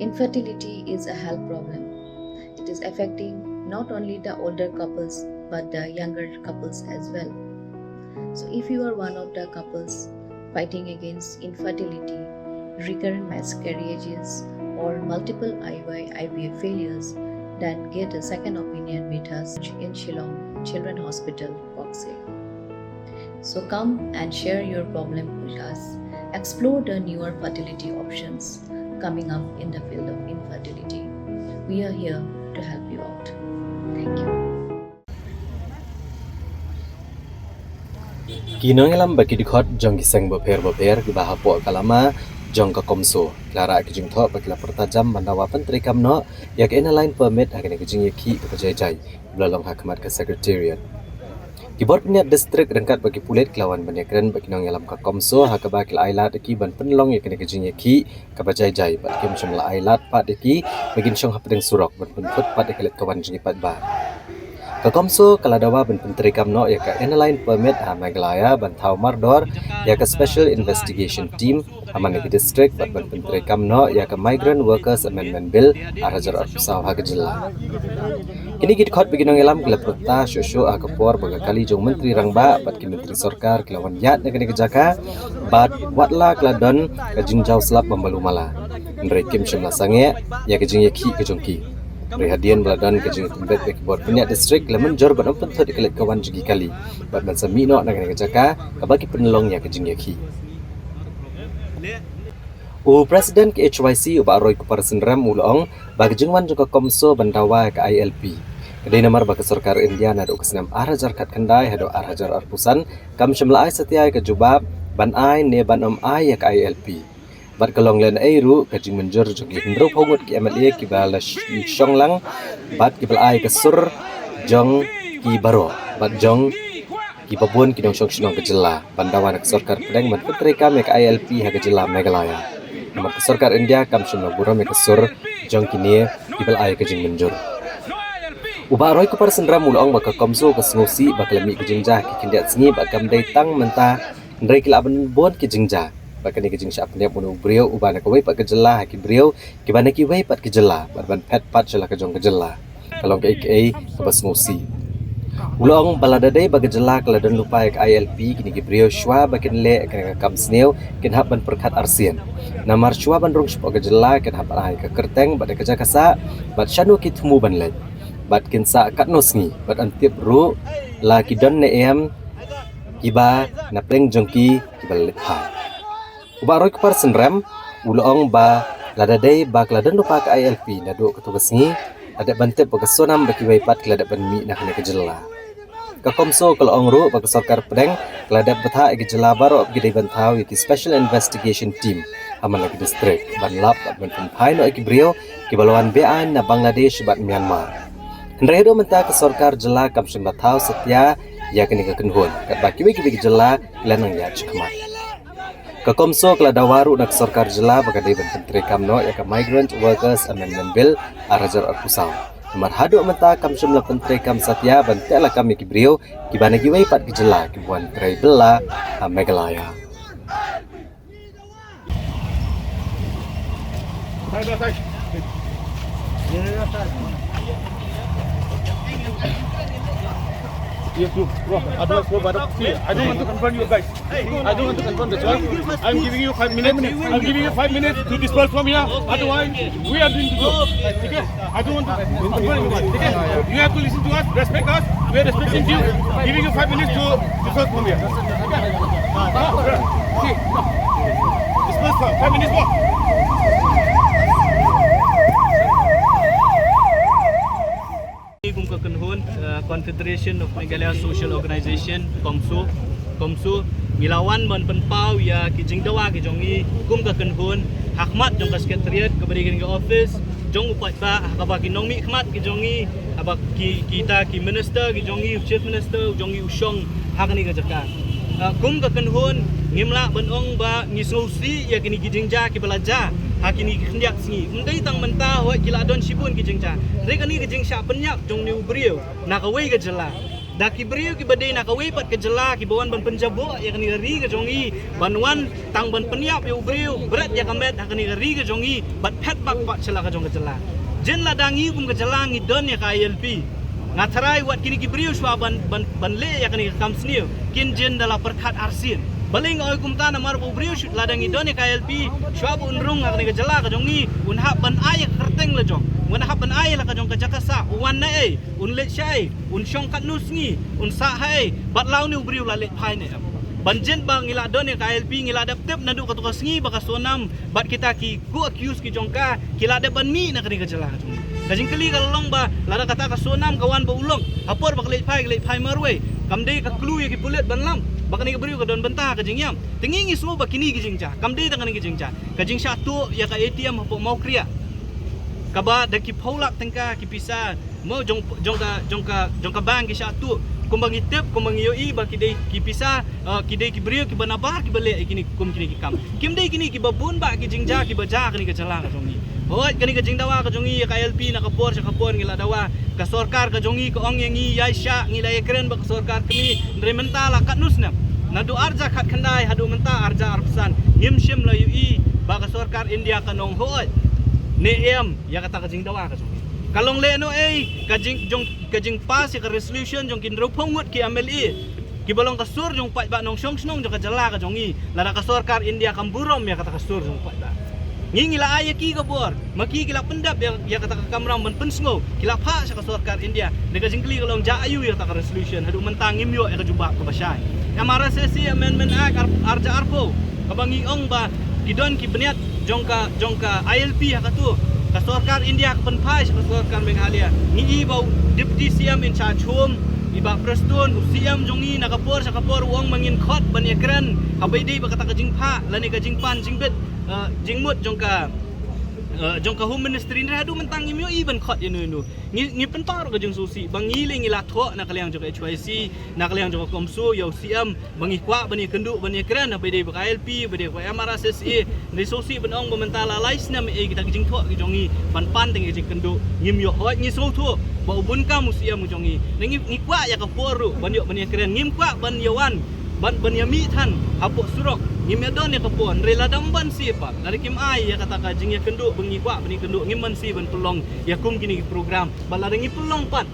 Infertility is a health problem. It is affecting not only the older couples but the younger couples as well. So, if you are one of the couples fighting against infertility, recurrent miscarriages, or multiple IVF failures, then get a second opinion with us in Shillong Children Hospital, Boxay. So, come and share your problem with us. Explore the newer fertility options coming up in the field of infertility. We are here to help you out. Thank you. Kinong ilam bagi dikhot jong giseng beper ki bahapo kalama jong ka komso klara ki jing tho bakila pertajam mandawa pentri kamno yak ena line permit agane ki jing yaki ka jai belalong hakmat ka secretariat Kibor peniat distrik rengkat bagi pulit kelawan banyakran bagi nong yalam ka komso hakaba kil ailat ki ban penlong yakane ki jing yaki ka jai bat kim shumla ailat pat ki bagin shong hapdeng surok ban penput pat ikilet kawan jing pat ba Kakomso kaladawa ban pentri kamno ya ka line permit Megalaya ban thau mardor ya ka special investigation team amane ki district ban pentri kamno ya ka migrant workers amendment bill arajar arpusau ha gejela kini git khot biginong elam kila prota shosho akapor baga kali jong menteri rangba bat ki menteri sarkar kilawan yat negeri kejaka bat watla kladon ka jingjau slap bambalumala ndre kim shimla sange ya ka jing yaki ka jongki Rehadian beladan kejing tembet bek bor penyak distrik lemon jor ban open thot kelet kawan jugi kali bat man sami no nang jaka kabagi penelong ya kejing yaki Presiden ke HYC uba Roy Kupar Sendram ulong bagi jengwan juga komso bandawa ke ILP kedai nomor bagi sarkar India nado kesenam arajar kat kendai hado arajar arpusan kam shemla ai setia ke jubab ban ai ne ban ai ya ke ILP Bat kalong len airu kajing menjur jogi hendro pongut ki MLA ki bala shong lang bat ki bala ai kasur jong ki baro bat jong ki babun ki dong shong shong kejela bandawan ke sarkar pedang ban putri kami ke ILP ha kejela Megalaya nomor ke sarkar India kam shimla buram ke kasur jong ki ne ki bala ai kajing menjur Uba Roy Kupar Sendram ulong baka komso ke sengusi baka lemi kejing jah ki kindiat sengi baka mdai tang mentah ndai kilaban bon kejing jah bakani kejing syak peniap unu brio ubana ka wei pat kejela ki brio ki bana ki wei pat kejela ban pet pat jela ka jong kejela kalong ka aka bas ngusi ulong baladade bag kejela kaladan lupa ka ILP kini ki brio shwa bakin le ka kam sneu kin hab ban perkat arsian namar shwa ban rong shpo kejela kin hab ai ka kerteng bat ka jakasa bat shanu ki thumu ban le bat kin sa kat nosngi bat antip ru la ki don ne em kiba na pleng jongki ki bal ha Uba Roy Kupar Sendram ulong ba ladadai ba kladan lupa ke ILP nado ketugas ni ada bantep bagi sonam bagi waipat keladak ban mi nak kena kejela ka komso kalau ongru bagi sarkar pedang keladak betha kejela baro bagi bantau ki special investigation team aman lagi distrik ban lap ban pempai no ki brio ki balwan BAN na Bangladesh bat Myanmar Henredo menta ke sarkar jela kam batau setia ya kini ke kenhun kat baki ki jela lanang ya chakmat Kakomso kelada waru nak sarkar jela bagade ban menteri kamno ya ka migrant workers amendment bill arajar arpusau nomor hadu menta kam shumla menteri kam satya ban tela kami ki brio ki bana ki wei pat ki jela ki buan trai bela Megalaya Yes, look, otherwise go bad. See, I don't want to confront you guys. I don't want to confront this one. I'm giving you 5 minutes. I'm giving you 5 minutes to disperse from here. Otherwise, we are doing the job. Okay? I don't want to confront anyone. Okay? You have to listen to us, respect us. We are respecting you. Giving you 5 minutes to disperse from here. Okay? See, disperse from 5 minutes more. Confederation of Meghalaya Social Organisation Komso milawan ban penpau ya kijing dawa ki jongi kum ka kenhun hakmat jong ka sekretariat ka barigan ka office jong upat ba ka ki nong mi khmat ki jongi abak kita ki minister ki jongi chief minister jongi usong hakni ka jaka kum ka kenhun ngimla ban ong ba ngisusi ya kini kijing ja ki belaja hakini kendiak singi mendai tang mentah wa kila don sibun ki jingja rekani ki jingsha penyak jong ni ubriu na ka wei ka jela da ki brio ki badai na kawi pat ke jela ki bawan ban penjabo ya kani ri ke jongi banwan tang ban penyap ya brio berat ya kamet kani ri ke jongi bat pet bak pat cela ke jong ke jela jen la dangi kum ke jela ngi don ya ka ILP ngatarai wat kini ki brio shwa ban le ya kani kam snio kin jen dala perkat arsin baling oi kum ta na mar bu brio shut ladang i don ya ka ILP shwa bu unrung kani ke jela ke jongi un hab ban ayak kerteng le jong wan hab ban ay la ka jong ka jakasa wan na ai un le shai un shong kat nus ngi un sa hai bat lau ni ubriu la le phai ne ban jen bang ngila don ka LP ngila dap tep nadu ka tu ngi baka sonam bat kita ki ku accuse ki jong ka kila dap ban mi na kani ka jela ka jing kali ka long ba la da kata ka sonam kawan ba ulong apor bak le phai marwe kam dei ka klu ye ki pulet ban lam baka ni ka briu ka don bentah ka jing yam tingi ngi semua bakini ki jing cha kam dei tangan ki jing cha ka jing sha tu ya ka ATM hapo mau kriya kaba da ki paulak tengka ki pisa mo jong ka bang ki satu kumbangi tep kumbangi yoi ba ki dei ki pisa ki dei ki brio ki banabar ki bale kini kum kini ki kam kim dei kini ki babun ba ki jingja ki baja kini ka jala ka jongi hoi kini ka jingdawa ka jongi ka LP na ka por ngila dawa ka sorkar ka jongi ka ong ngi yaisha ngila ekren ba ka sorkar kini rementala katnusna nadu arja khat khandai hadu menta arja arpsan ngim shim la yoi ba ka sorkar India ka nong hoi neem ya kata kajing dawa ka jongi kalong le no kajing pas ya ka resolution jong kin ro phongut ki MLE ki balong ka sur jong pai ba nong shong snong jong ka jala ka jongi la ka sorkar India kam burom ya kata ka sur jong pai ba ngi la aya ki ka bor maki kila pendap ya kata ka kamram ban pensngo kila pha sa ka sorkar India de kajing kli kalong ja ayu ya kata ka resolution hadu mentang ngim yo ya ka jubak ka basai amara sesi amendment act arja arpo kabangi ong ba kidon ki beniat jongka ILP hakatu ka sorkar India ka penpai ka sorkar Meghalaya ngi bau deputy CM in charge home iba prestun CM jongi nakapor sa kapor uang mangin khot ban ekran habai dei ba kata ka jingpha lani ka jingpan jingbet jingmut jongka home ministry ni hadu mentang imyo iban khot yenu ngi pentar ka jing susi bangi le ngi la tho na kaliang jong HYC na kaliang jong komso yo CM bangi kwa bani kendu bani ekran habai dei ba LP ba dei ko MRSSE ni susi ban ong mentala lais na me kita jing tho ki jongi ban pan teng jing kendu ngim yo hoi ngi so tho ba ubun ka musia mu jongi ngi kwa ya ka poru ban yo bani ekran ngim kwa ban yawan ban yami than hapok surok ngim don ya kapon rela damban siapa dari kim ai ya kata ka jing ya kendu bengi kwa bani kendu ngim man si ban pelong ya kum kini program bala ngi pelong pat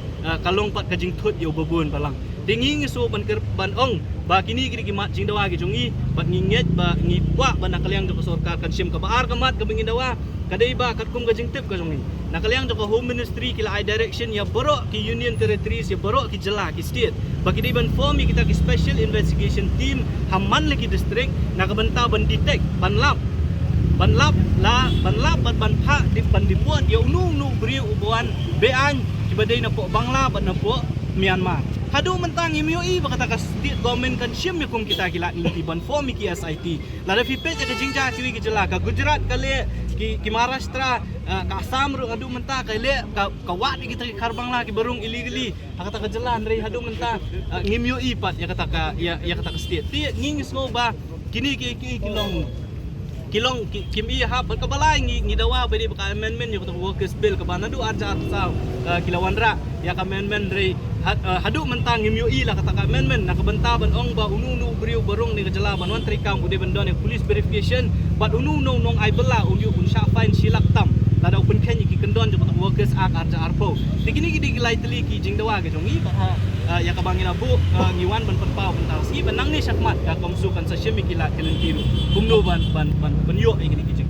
kalong pat ka jing thut yo babun balang tingi ngi so ban ong ba kini kini ki mat jing dawa ki jongi bat nginget ba ngi kwa ban nakaliang jo sorkar kan sim ka baar ka mat ka bengi dawa kadai ba kat kum ka jing tip ka jongi nakaliang jo home ministry ki la direction ya borok ki union territories ya borok ki jela ki state bagi di ban form kita ki special investigation team hamman lagi district nak benta ban detect ban lap ban pha di ban dibuat ya nu beri ubuan bean ki badai na po bangla ban na po Myanmar hadu mentang imui ba kata ka state government kan sim ya kum kita kila ni ban form ki SIT la da fi pet ka jingja ki jela ka Gujarat ka le ki Maharashtra ka Assam ru adu menta ka le ka wa di kita kar bangla ki barung illegally kata ka jalan rei hadu menta ngimyo ipat ya kata ka state ti nging smo ba kini ki kilong kim iya ha ka balai ngi dawa bedi ka amendment yo ka workers bill ka banadu arja arsaw kilawan ra ya ka amendment rei hadu mentang ngimyo la kata ka amendment nak benta ban ong ba unu beriu barung ni kejala ban wan trikam bude bandon police verification bat unu nong ai bela ulu un sha fine silak tam lada open ken ki kendon jo ka workers ak arja arpo tikini ki digilai teli ki jing dawa ke jongi ba ya ka bangina bu ngiwan ban perpau bentar si benang ni syakmat ka komsukan sa syemi kila kelen tiru kumno ban yo ikini ki